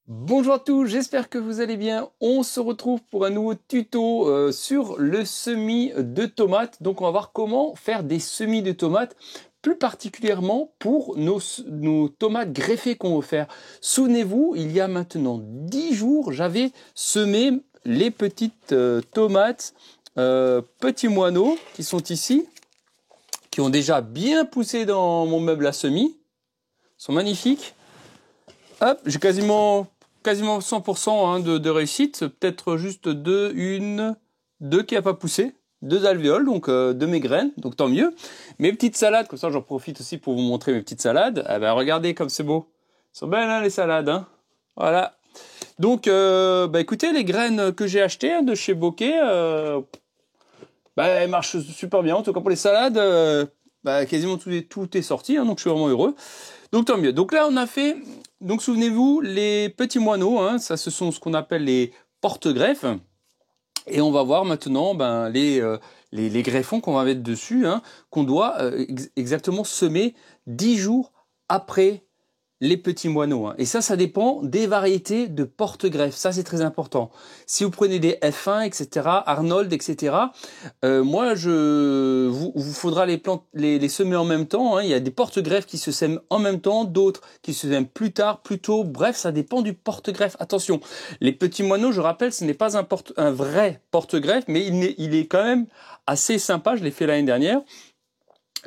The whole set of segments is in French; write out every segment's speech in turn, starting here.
Bonjour à tous, j'espère que vous allez bien. On se retrouve pour un nouveau tuto sur le semis de tomates. Donc on va voir comment faire des semis de tomates, plus particulièrement pour nos tomates greffées qu'on veut faire. Souvenez-vous, il y a maintenant 10 jours, j'avais semé les petites tomates petits moineaux qui sont ici, qui ont déjà bien poussé dans mon meuble à semis. Ils sont magnifiques. Hop, j'ai quasiment 100% hein, de réussite. Peut-être juste deux qui n'a pas poussé. Deux alvéoles, donc de mes graines, donc tant mieux. Mes petites salades, comme ça j'en profite aussi pour vous montrer mes petites salades. Eh ben, regardez comme c'est beau. Elles sont belles hein, les salades. Hein, voilà. Donc, écoutez, les graines que j'ai achetées hein, de chez Bokeh, elles marchent super bien. En tout cas pour les salades, quasiment tout est sorti, hein, donc je suis vraiment heureux. Donc tant mieux. Donc là on a fait, donc souvenez-vous, les petits moineaux, hein, ça ce sont ce qu'on appelle les porte-greffes. Et on va voir maintenant les greffons qu'on va mettre dessus, hein, qu'on doit exactement semer 10 jours après les petits moineaux. Hein. Et ça dépend des variétés de porte-greffes. Ça, c'est très important. Si vous prenez des F1, etc., Arnold, etc., vous faudra les semer en même temps. Hein. Il y a des porte-greffes qui se sèment en même temps, d'autres qui se sèment plus tard, plus tôt. Bref, ça dépend du porte-greffe. Attention, les petits moineaux, je rappelle, ce n'est pas un vrai porte-greffe, mais il est quand même assez sympa. Je l'ai fait l'année dernière.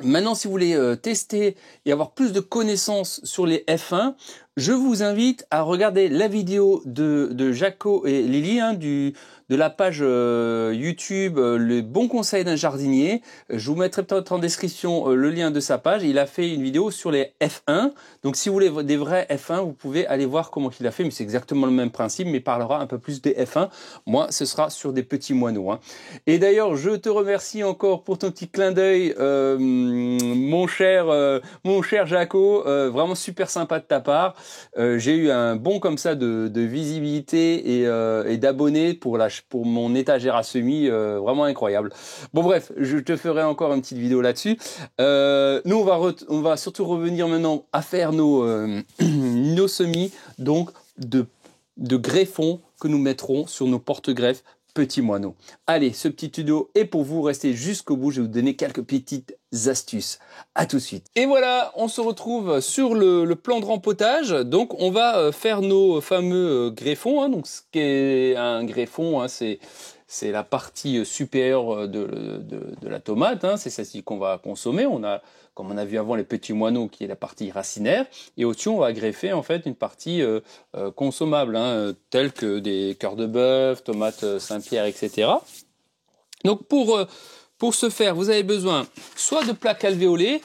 Maintenant, si vous voulez tester et avoir plus de connaissances sur les F1, je vous invite à regarder la vidéo de Jaco et Lily hein, de la page YouTube Le Bon Conseil d'un Jardinier. Je vous mettrai peut-être en description le lien de sa page. Il a fait une vidéo sur les F1. Donc si vous voulez des vrais F1, vous pouvez aller voir comment il a fait. Mais c'est exactement le même principe, mais il parlera un peu plus des F1. Moi, ce sera sur des petits moineaux. Hein. Et d'ailleurs, je te remercie encore pour ton petit clin d'œil, mon cher Jaco. Vraiment super sympa de ta part. J'ai eu un bond comme ça de visibilité et d'abonnés pour mon étagère à semis, vraiment incroyable. Bon bref, je te ferai encore une petite vidéo là-dessus. Nous on va surtout revenir maintenant à faire nos semis donc de greffons que nous mettrons sur nos porte-greffes petits moineaux. Allez, ce petit tuto est pour vous, restez jusqu'au bout, je vais vous donner quelques petites astuces. À tout de suite. Et voilà, on se retrouve sur le plan de rempotage. Donc on va faire nos fameux greffons. Hein. Donc ce qu'est un greffon, hein, c'est la partie supérieure de la tomate. Hein. C'est celle-ci qu'on va consommer. On a, comme on a vu avant, les petits moineaux qui est la partie racinaire. Et au-dessus, on va greffer en fait une partie consommable, hein, telle que des cœurs de bœuf, tomates Saint-Pierre, etc. Donc pour ce faire, vous avez besoin soit de plaques alvéolées,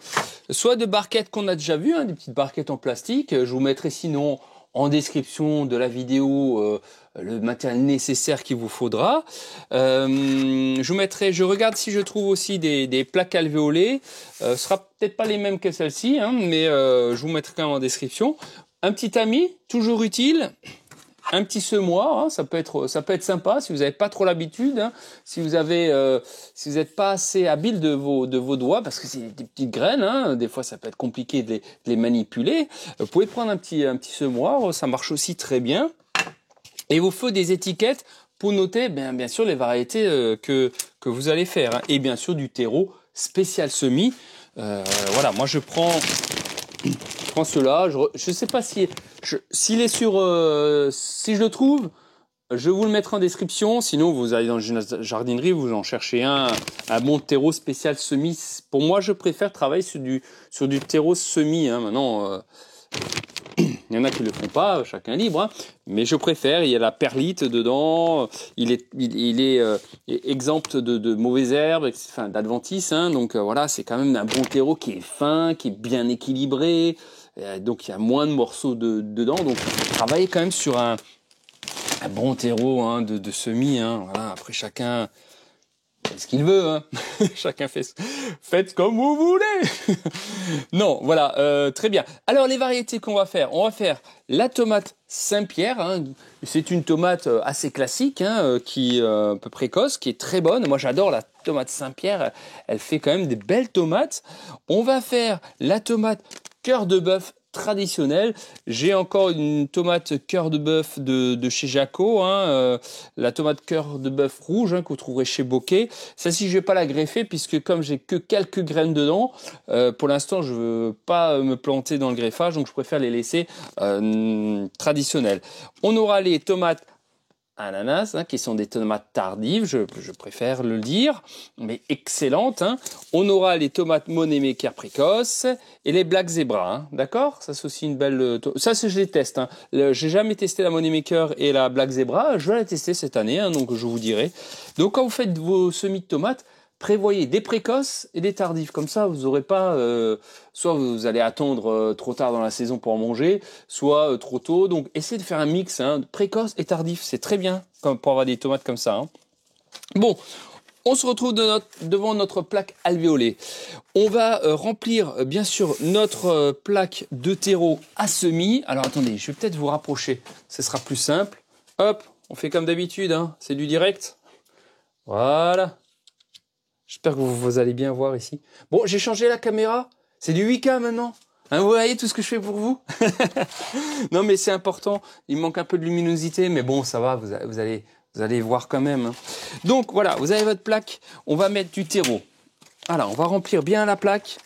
soit de barquettes qu'on a déjà vues, hein, des petites barquettes en plastique. Je vous mettrai sinon en description de la vidéo le matériel nécessaire qu'il vous faudra. Je regarde si je trouve aussi des plaques alvéolées. Ce sera peut-être pas les mêmes que celles-ci, hein, mais je vous mettrai quand même en description. Un petit tamis, toujours utile. Un petit semoir, hein, ça peut être sympa si vous n'avez pas trop l'habitude, hein, si vous n'êtes pas assez habile de vos doigts, parce que c'est des petites graines, hein, des fois ça peut être compliqué de les manipuler. Vous pouvez prendre un petit semoir, ça marche aussi très bien. Et il vous faut des étiquettes pour noter bien sûr les variétés que vous allez faire, hein, et bien sûr du terreau spécial semis. Voilà, moi je prends cela. Je sais pas s'il est sur, si je le trouve, je vous le mettrai en description. Sinon, vous allez dans une jardinerie, vous en cherchez un bon terreau spécial semis. Pour moi, je préfère travailler sur du terreau semis. Hein. Maintenant, il y en a qui le font pas, chacun libre. Hein. Mais je préfère. Il y a la perlite dedans. Il est exempt de mauvaises herbes, enfin d'adventices. Hein. Donc voilà, c'est quand même un bon terreau qui est fin, qui est bien équilibré. Donc il y a moins de morceaux dedans. Donc travailler quand même sur un bon terreau hein, de semis. Hein, voilà. Après chacun fait ce qu'il veut. Hein. Chacun faites comme vous voulez. Non, voilà, très bien. Alors les variétés qu'on va faire, on va faire la tomate Saint-Pierre. Hein. C'est une tomate assez classique, hein, qui un peu précoce, qui est très bonne. Moi j'adore la tomate Saint-Pierre. Elle fait quand même des belles tomates. On va faire la tomate cœur de bœuf traditionnelle. J'ai encore une tomate cœur de bœuf de chez Jaco, hein, la tomate cœur de bœuf rouge, hein, que vous trouverez chez Bocquet. Celle-ci, je vais pas la greffer puisque comme j'ai que quelques graines dedans, pour l'instant, je veux pas me planter dans le greffage, donc je préfère les laisser traditionnelles. On aura les tomates ananas, hein, qui sont des tomates tardives, je préfère le dire, mais excellentes. Hein. On aura les tomates Moneymaker précoces et les Black Zebra, hein, d'accord. Ça c'est aussi une belle... Ça je les teste. Hein. J'ai jamais testé la Moneymaker et la Black Zebra, je vais la tester cette année, hein, donc je vous dirai. Donc quand vous faites vos semis de tomates, prévoyez des précoces et des tardifs. Comme ça, vous n'aurez pas... soit vous allez attendre trop tard dans la saison pour en manger, soit trop tôt. Donc, essayez de faire un mix, hein, précoce et tardif. C'est très bien pour avoir des tomates comme ça. Hein. Bon, on se retrouve devant notre plaque alvéolée. On va remplir, bien sûr, notre plaque de terreau à semis. Alors, attendez, je vais peut-être vous rapprocher. Ce sera plus simple. Hop, on fait comme d'habitude. Hein, c'est du direct. Voilà. J'espère que vous allez bien voir ici. Bon, j'ai changé la caméra. C'est du 8K maintenant. Hein, vous voyez tout ce que je fais pour vous. Non, mais c'est important. Il manque un peu de luminosité, mais bon, ça va. Vous allez voir quand même. Hein. Donc voilà, vous avez votre plaque. On va mettre du terreau. Voilà, on va remplir bien la plaque.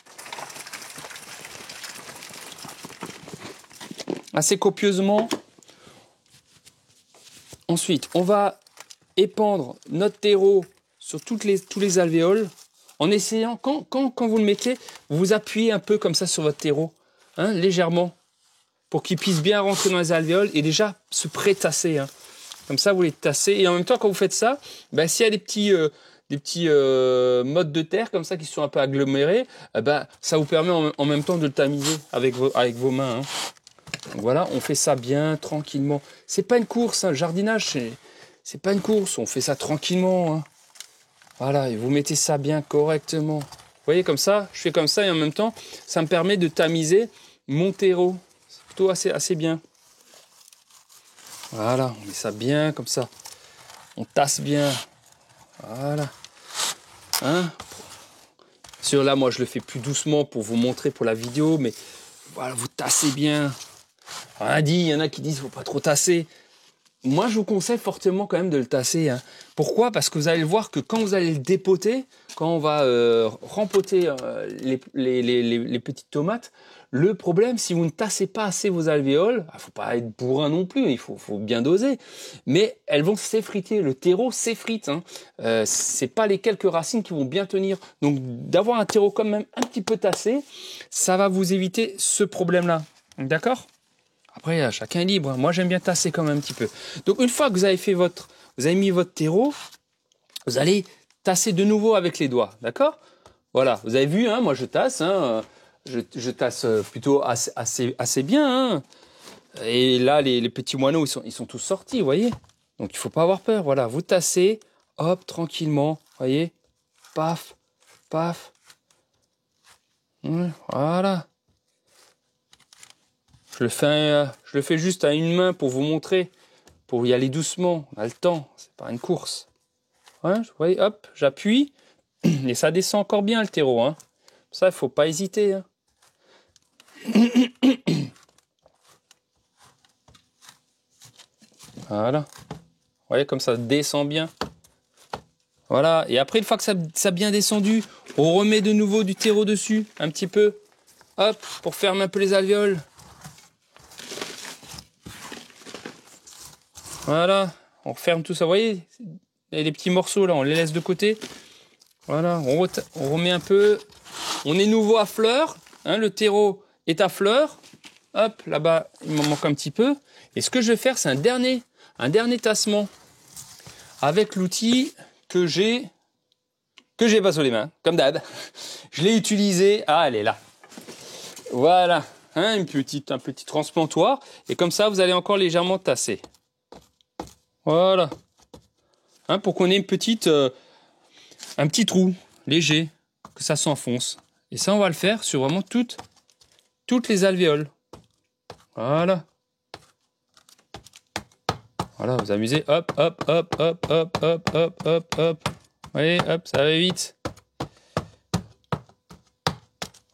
Assez copieusement. Ensuite, on va épandre notre terreau sur tous les alvéoles, en essayant, quand vous le mettez, vous appuyez un peu comme ça sur votre terreau, hein, légèrement, pour qu'il puisse bien rentrer dans les alvéoles et déjà se pré-tasser. Hein. Comme ça, vous les tassez. Et en même temps, quand vous faites ça, ben, s'il y a des petits mottes de terre comme ça qui sont un peu agglomérés, ben, ça vous permet en même temps de le tamiser avec vos mains. Hein. Donc voilà, on fait ça bien tranquillement. C'est pas une course, hein, le jardinage, c'est pas une course, on fait ça tranquillement. Hein. Voilà, et vous mettez ça bien correctement. Vous voyez, comme ça, je fais comme ça et en même temps, ça me permet de tamiser mon terreau. C'est plutôt assez bien. Voilà, on met ça bien comme ça. On tasse bien. Voilà. Hein? Sur là, moi, je le fais plus doucement pour vous montrer pour la vidéo, mais voilà, vous tassez bien. Il y en a qui disent qu'il ne faut pas trop tasser. Moi, je vous conseille fortement quand même de le tasser. Hein. Pourquoi? Parce que vous allez le voir que quand vous allez le dépoter, quand on va rempoter les petites tomates, le problème, si vous ne tassez pas assez vos alvéoles, il ne faut pas être bourrin non plus, il faut bien doser, mais elles vont s'effriter, le terreau s'effrite. Hein. C'est pas les quelques racines qui vont bien tenir. Donc, d'avoir un terreau quand même un petit peu tassé, ça va vous éviter ce problème-là. D'accord? Après, chacun est libre. Moi, j'aime bien tasser quand même un petit peu. Donc, une fois que vous avez mis votre terreau, vous allez tasser de nouveau avec les doigts. D'accord? Voilà. Vous avez vu, hein, moi, je tasse. Hein, je tasse plutôt assez bien. Hein. Et là, les petits moineaux, ils sont tous sortis, vous voyez? Donc, il ne faut pas avoir peur. Voilà. Vous tassez, hop, tranquillement. Vous voyez? Paf, paf. Voilà. Je le fais juste à une main pour vous montrer, pour y aller doucement. On a le temps, c'est pas une course. Hein, vous voyez, hop, j'appuie et ça descend encore bien le terreau. Hein. Ça, il faut pas hésiter. Hein. Voilà. Vous voyez comme ça descend bien. Voilà. Et après, une fois que ça a bien descendu, on remet de nouveau du terreau dessus, un petit peu. Hop, pour fermer un peu les alvéoles. Voilà, on referme tout ça, vous voyez, les petits morceaux là, on les laisse de côté. Voilà, on remet un peu. On est nouveau à fleur, hein, le terreau est à fleur. Hop, là-bas, il m'en manque un petit peu. Et ce que je vais faire, c'est un dernier tassement avec l'outil que j'ai pas sur les mains, comme d'hab. Je l'ai utilisé. Ah, elle est là. Voilà, hein, un petit transplantoir. Et comme ça, vous allez encore légèrement tasser. Voilà. Hein, pour qu'on ait un petit trou léger, que ça s'enfonce. Et ça, on va le faire sur vraiment toutes les alvéoles. Voilà. Voilà, vous amusez. Hop, hop, hop, hop, hop, hop, hop, hop, hop. Vous voyez, hop, ça va vite.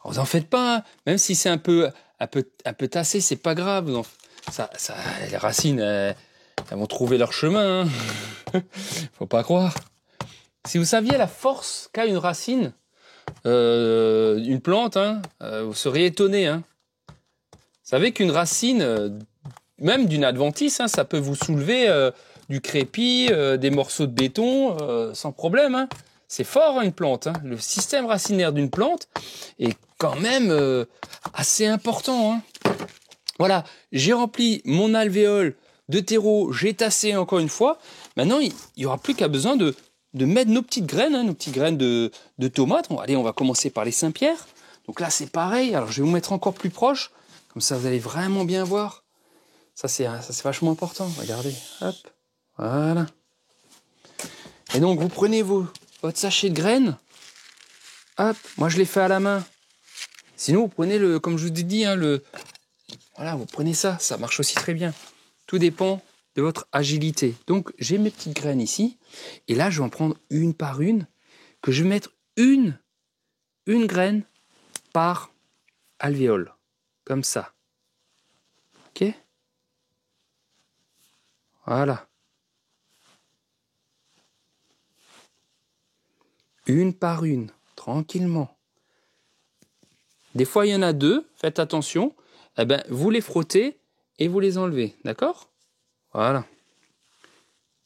Vous en faites pas, hein. Même si c'est un peu un peu tassée, c'est pas grave. Non. Les racines, elles vont trouver leur chemin. Hein. Faut pas croire. Si vous saviez la force qu'a une racine, une plante, hein, vous seriez étonné. Hein. Vous savez qu'une racine, même d'une adventice, hein, ça peut vous soulever du crépi, des morceaux de béton, sans problème. Hein. C'est fort, hein, une plante. Hein. Le système racinaire d'une plante est quand même assez important. Hein. Voilà, j'ai rempli mon alvéole de terreau, j'ai tassé encore une fois. Maintenant, il n'y aura plus qu'à besoin de mettre nos petites graines, hein, nos petites graines de tomates. Bon, allez, on va commencer par les Saint-Pierre. Donc là, c'est pareil. Alors, je vais vous mettre encore plus proche. Comme ça, vous allez vraiment bien voir. Ça, c'est vachement important. Regardez. Hop. Voilà. Et donc, vous prenez votre sachet de graines. Hop. Moi, je l'ai fait à la main. Sinon, vous prenez comme je vous ai dit, hein, voilà, vous prenez ça. Ça marche aussi très bien. Tout dépend de votre agilité. Donc, j'ai mes petites graines ici. Et là, je vais en prendre une par une, que je vais mettre une graine par alvéole. Comme ça. Ok? Voilà. Une par une, tranquillement. Des fois, il y en a deux. Faites attention. Eh ben, vous les frottez et vous les enlevez. D'accord? Voilà.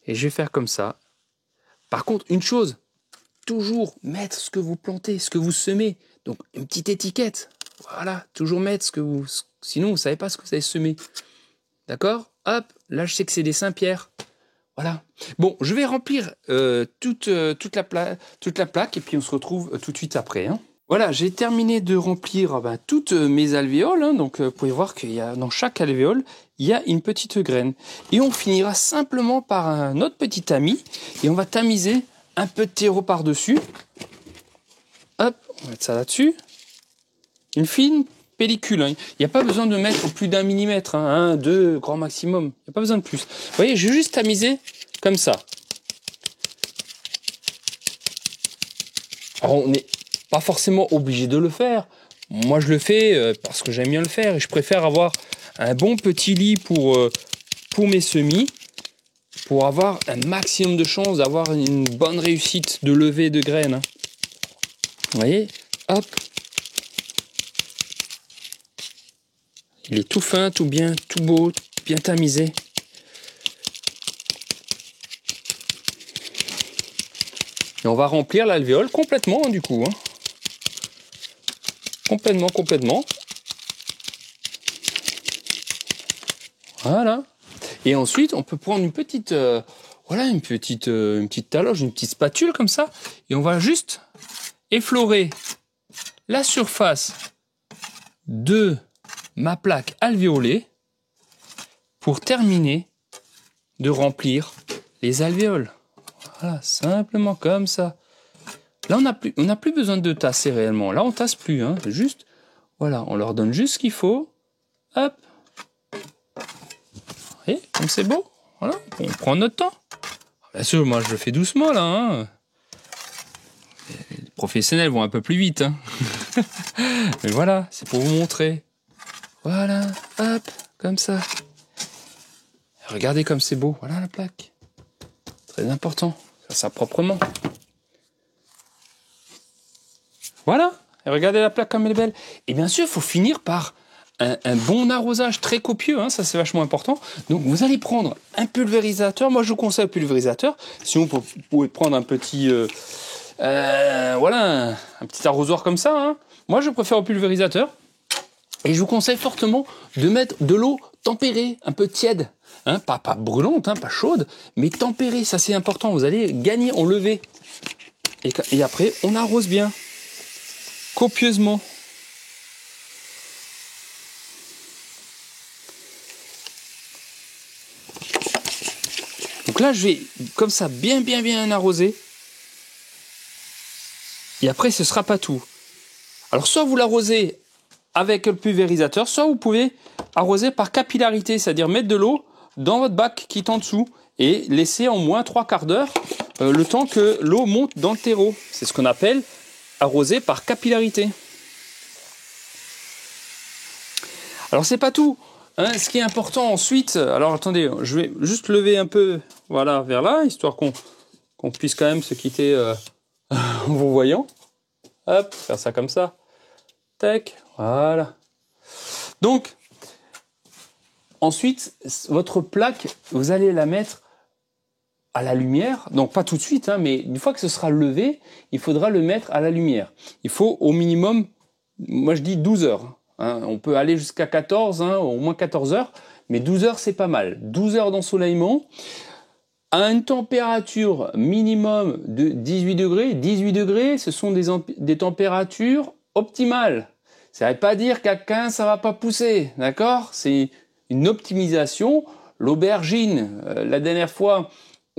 Et je vais faire comme ça. Par contre, une chose, toujours mettre ce que vous plantez, ce que vous semez. Donc, une petite étiquette. Voilà, toujours mettre ce que vous... Sinon, vous ne savez pas ce que vous avez semé. D'accord? Hop, là, je sais que c'est des Saint-Pierre. Voilà. Bon, je vais remplir toute la plaque et puis on se retrouve tout de suite après. Hein. Voilà, j'ai terminé de remplir toutes mes alvéoles. Hein, donc, vous pouvez voir qu'il y a dans chaque alvéole, il y a une petite graine. Et on finira simplement par un autre petit tamis et on va tamiser un peu de terreau par-dessus. Hop, on va mettre ça là-dessus. Une fine pellicule. Hein. Il n'y a pas besoin de mettre plus d'1 millimètre. Hein, 1, 2, grand maximum. Il n'y a pas besoin de plus. Vous voyez, j'ai juste tamisé comme ça. Alors, on n'est pas forcément obligé de le faire. Moi, je le fais parce que j'aime bien le faire. Et je préfère avoir un bon petit lit pour mes semis. Pour avoir un maximum de chances d'avoir une bonne réussite de levée de graines. Hein. Vous voyez, hop. Il est tout fin, tout bien, tout beau, bien tamisé. Et on va remplir l'alvéole complètement, hein, du coup. Hein. Complètement. Voilà. Et ensuite, on peut prendre une petite taloche, une petite spatule comme ça. Et on va juste effleurer la surface de ma plaque alvéolée pour terminer de remplir les alvéoles. Voilà, simplement comme ça. Là, on n'a plus besoin de tasser réellement. Là, on tasse plus. Hein. Juste, voilà, on leur donne juste ce qu'il faut. Hop. Et comme c'est beau. Voilà, on prend notre temps. Bien sûr, moi, je le fais doucement, là. Hein. Les professionnels vont un peu plus vite. Hein. Mais voilà, c'est pour vous montrer. Voilà, hop, comme ça. Regardez comme c'est beau. Voilà la plaque. Très important. Faire ça proprement. Voilà. Et regardez la plaque comme elle est belle. Et bien sûr, il faut finir par un bon arrosage très copieux. Hein, ça, c'est vachement important. Donc, vous allez prendre un pulvérisateur. Moi, je vous conseille un pulvérisateur. Sinon, vous pouvez prendre un petit... voilà, un petit arrosoir comme ça. Hein. Moi, je préfère au pulvérisateur. Et je vous conseille fortement de mettre de l'eau tempérée, un peu tiède. Hein, pas brûlante, hein, pas chaude, mais tempérée. Ça, c'est important. Vous allez gagner en levée. Et après, on arrose bien. Copieusement. Donc là, je vais comme ça bien arroser. Et après, ce ne sera pas tout. Alors, soit vous l'arrosez avec le pulvérisateur, soit vous pouvez arroser par capillarité, c'est-à-dire mettre de l'eau dans votre bac qui est en dessous et laisser en moins 3/4 d'heure le temps que l'eau monte dans le terreau. C'est ce qu'on appelle arroser par capillarité. Alors c'est pas tout. Hein, ce qui est important ensuite, alors attendez, je vais juste lever un peu, voilà, vers là, histoire qu'on puisse quand même se quitter en vous voyant. Hop, faire ça comme ça. Tac, voilà. Donc, ensuite, votre plaque, vous allez la mettre à la lumière. Donc pas tout de suite, hein, mais une fois que ce sera levé, il faudra le mettre à la lumière. Il faut au minimum, moi je dis 12 heures. Hein. On peut aller jusqu'à 14, hein, au moins 14 heures, mais 12 heures c'est pas mal. 12 heures d'ensoleillement, à une température minimum de 18 degrés. 18 degrés, ce sont des températures optimales. Ça ne veut pas dire qu'à 15, ça va pas pousser, d'accord? C'est une optimisation. L'aubergine, la dernière fois,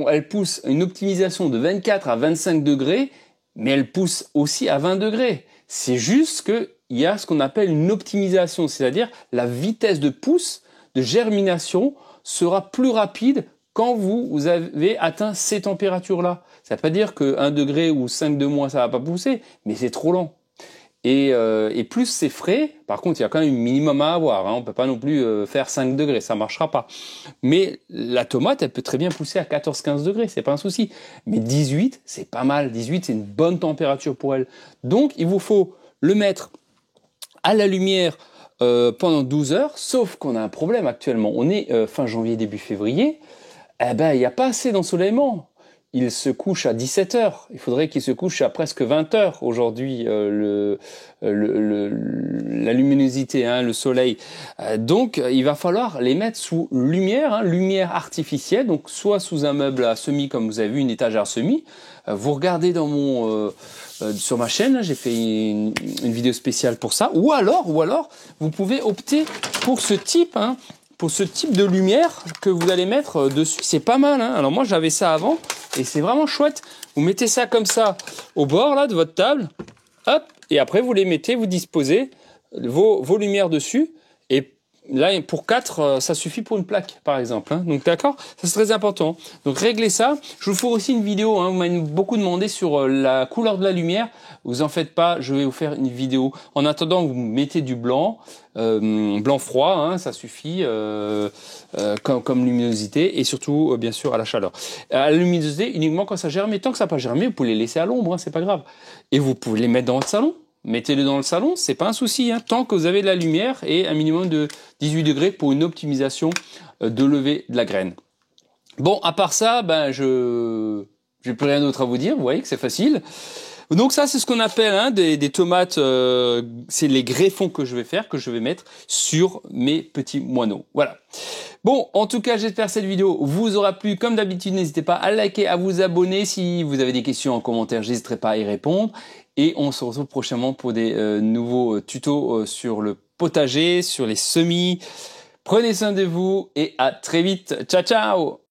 elle pousse une optimisation de 24 à 25 degrés, mais elle pousse aussi à 20 degrés. C'est juste qu'il y a ce qu'on appelle une optimisation, c'est-à-dire la vitesse de pousse, de germination sera plus rapide quand vous avez atteint ces températures-là. Ça ne veut pas dire que 1 degré ou 5 de moins, ça va pas pousser, mais c'est trop lent. Et plus c'est frais, par contre, il y a quand même un minimum à avoir. Hein, on peut pas non plus faire 5 degrés, ça marchera pas. Mais la tomate, elle peut très bien pousser à 14-15 degrés, c'est pas un souci. Mais 18, c'est pas mal. 18, c'est une bonne température pour elle. Donc, il vous faut le mettre à la lumière pendant 12 heures, sauf qu'on a un problème actuellement. On est fin janvier, début février. Eh ben, il n'y a pas assez d'ensoleillement. Il se couche à 17 heures. Il faudrait qu'il se couche à presque 20 heures aujourd'hui, la luminosité, hein, le soleil. Donc, il va falloir les mettre sous lumière, hein, lumière artificielle, donc soit sous un meuble à semis, comme vous avez vu, une étagère semis. Vous regardez dans sur ma chaîne, j'ai fait une vidéo spéciale pour ça. Ou alors, vous pouvez opter pour ce type, hein, pour ce type de lumière que vous allez mettre dessus. C'est pas mal, hein. Alors moi, j'avais ça avant et c'est vraiment chouette. Vous mettez ça comme ça au bord là de votre table, hop, et après vous les mettez, vous disposez vos lumières dessus. Et là, pour 4, ça suffit pour une plaque, par exemple. Hein. Donc d'accord, ça c'est très important. Donc réglez ça. Je vous ferai aussi une vidéo. Hein. Vous m'avez beaucoup demandé sur la couleur de la lumière. Vous en faites pas, je vais vous faire une vidéo. En attendant, vous mettez du blanc, blanc froid, hein, ça suffit comme luminosité et surtout bien sûr à la chaleur. À la luminosité uniquement quand ça germe. Et tant que ça n'a pas germé, vous pouvez les laisser à l'ombre, hein, c'est pas grave. Et vous pouvez les mettre dans votre salon. Mettez-le dans le salon, c'est pas un souci, hein, tant que vous avez de la lumière et un minimum de 18 degrés pour une optimisation de levée de la graine. Bon, à part ça, ben j'ai plus rien d'autre à vous dire. Vous voyez que c'est facile. Donc ça, c'est ce qu'on appelle hein, des tomates. C'est les greffons que je vais faire, que je vais mettre sur mes petits moineaux. Voilà. Bon, en tout cas, j'espère que cette vidéo vous aura plu. Comme d'habitude, n'hésitez pas à liker, à vous abonner. Si vous avez des questions en commentaire, je n'hésiterai pas à y répondre. Et on se retrouve prochainement pour des nouveaux tutos sur le potager, sur les semis. Prenez soin de vous et à très vite. Ciao, ciao!